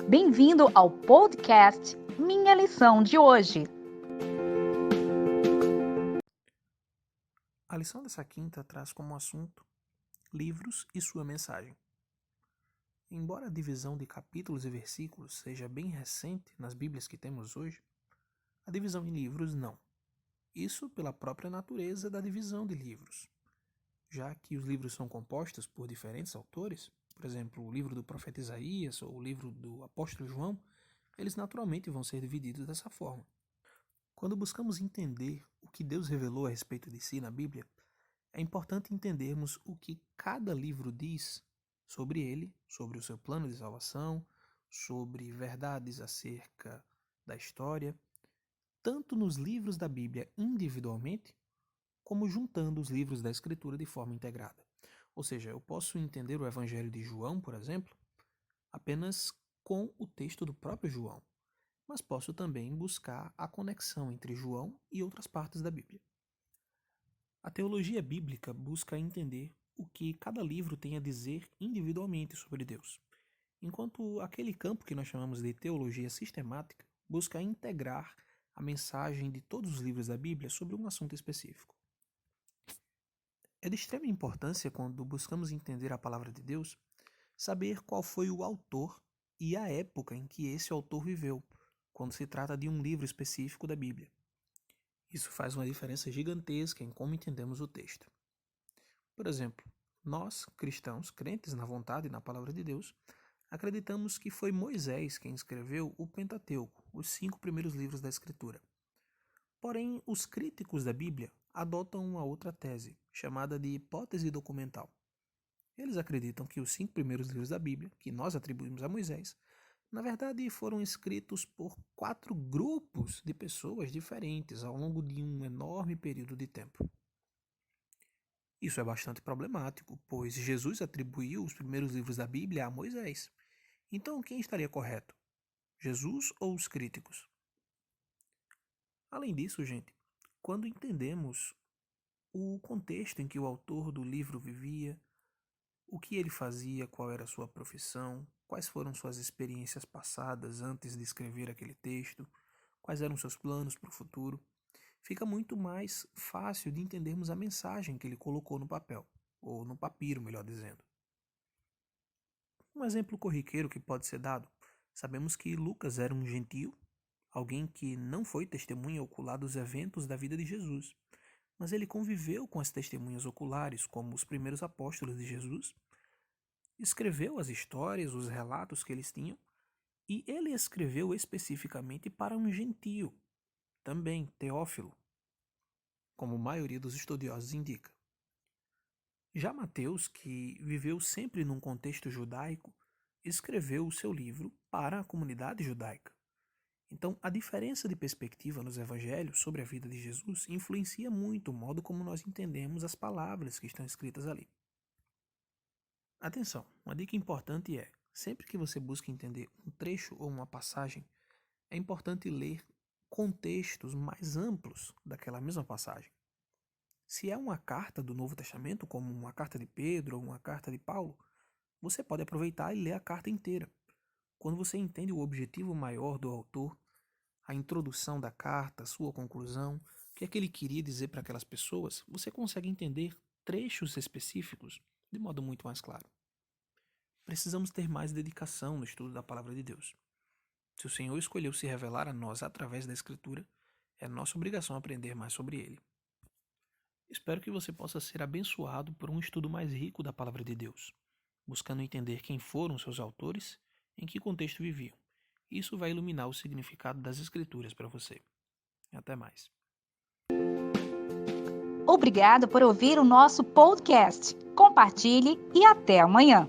Bem-vindo ao podcast Minha Lição de Hoje. A lição dessa quinta traz como assunto livros e sua mensagem. Embora a divisão de capítulos e versículos seja bem recente nas Bíblias que temos hoje, a divisão em livros não. Isso pela própria natureza da divisão de livros. Já que os livros são compostos por diferentes autores, por exemplo, o livro do profeta Isaías ou o livro do apóstolo João, eles naturalmente vão ser divididos dessa forma. Quando buscamos entender o que Deus revelou a respeito de si na Bíblia, é importante entendermos o que cada livro diz sobre ele, sobre o seu plano de salvação, sobre verdades acerca da história, tanto nos livros da Bíblia individualmente, como juntando os livros da Escritura de forma integrada. Ou seja, eu posso entender o Evangelho de João, por exemplo, apenas com o texto do próprio João, mas posso também buscar a conexão entre João e outras partes da Bíblia. A teologia bíblica busca entender o que cada livro tem a dizer individualmente sobre Deus, enquanto aquele campo que nós chamamos de teologia sistemática busca integrar a mensagem de todos os livros da Bíblia sobre um assunto específico. É de extrema importância, quando buscamos entender a palavra de Deus, saber qual foi o autor e a época em que esse autor viveu, quando se trata de um livro específico da Bíblia. Isso faz uma diferença gigantesca em como entendemos o texto. Por exemplo, nós, cristãos, crentes na vontade e na palavra de Deus, acreditamos que foi Moisés quem escreveu o Pentateuco, os 5 primeiros livros da Escritura. Porém, os críticos da Bíblia adotam uma outra tese, chamada de hipótese documental. Eles acreditam que os 5 primeiros livros da Bíblia, que nós atribuímos a Moisés, na verdade foram escritos por 4 grupos de pessoas diferentes ao longo de um enorme período de tempo. Isso é bastante problemático, pois Jesus atribuiu os primeiros livros da Bíblia a Moisés. Então, quem estaria correto? Jesus ou os críticos? Além disso, gente, quando entendemos o contexto em que o autor do livro vivia, o que ele fazia, qual era a sua profissão, quais foram suas experiências passadas antes de escrever aquele texto, quais eram seus planos para o futuro, fica muito mais fácil de entendermos a mensagem que ele colocou no papel, ou no papiro, melhor dizendo. Um exemplo corriqueiro que pode ser dado: sabemos que Lucas era um gentio, alguém que não foi testemunha ocular dos eventos da vida de Jesus, mas ele conviveu com as testemunhas oculares, como os primeiros apóstolos de Jesus, escreveu as histórias, os relatos que eles tinham, e ele escreveu especificamente para um gentio, também Teófilo, como a maioria dos estudiosos indica. Já Mateus, que viveu sempre num contexto judaico, escreveu o seu livro para a comunidade judaica. Então, a diferença de perspectiva nos evangelhos sobre a vida de Jesus influencia muito o modo como nós entendemos as palavras que estão escritas ali. Atenção, uma dica importante é: sempre que você busca entender um trecho ou uma passagem, é importante ler contextos mais amplos daquela mesma passagem. Se é uma carta do Novo Testamento, como uma carta de Pedro ou uma carta de Paulo, você pode aproveitar e ler a carta inteira. Quando você entende o objetivo maior do autor, a introdução da carta, sua conclusão, o que é que ele queria dizer para aquelas pessoas, você consegue entender trechos específicos de modo muito mais claro. Precisamos ter mais dedicação no estudo da palavra de Deus. Se o Senhor escolheu se revelar a nós através da Escritura, é nossa obrigação aprender mais sobre ele. Espero que você possa ser abençoado por um estudo mais rico da palavra de Deus, buscando entender quem foram seus autores, em que contexto viviam. Isso vai iluminar o significado das Escrituras para você. Até mais. Obrigado por ouvir o nosso podcast. Compartilhe e até amanhã.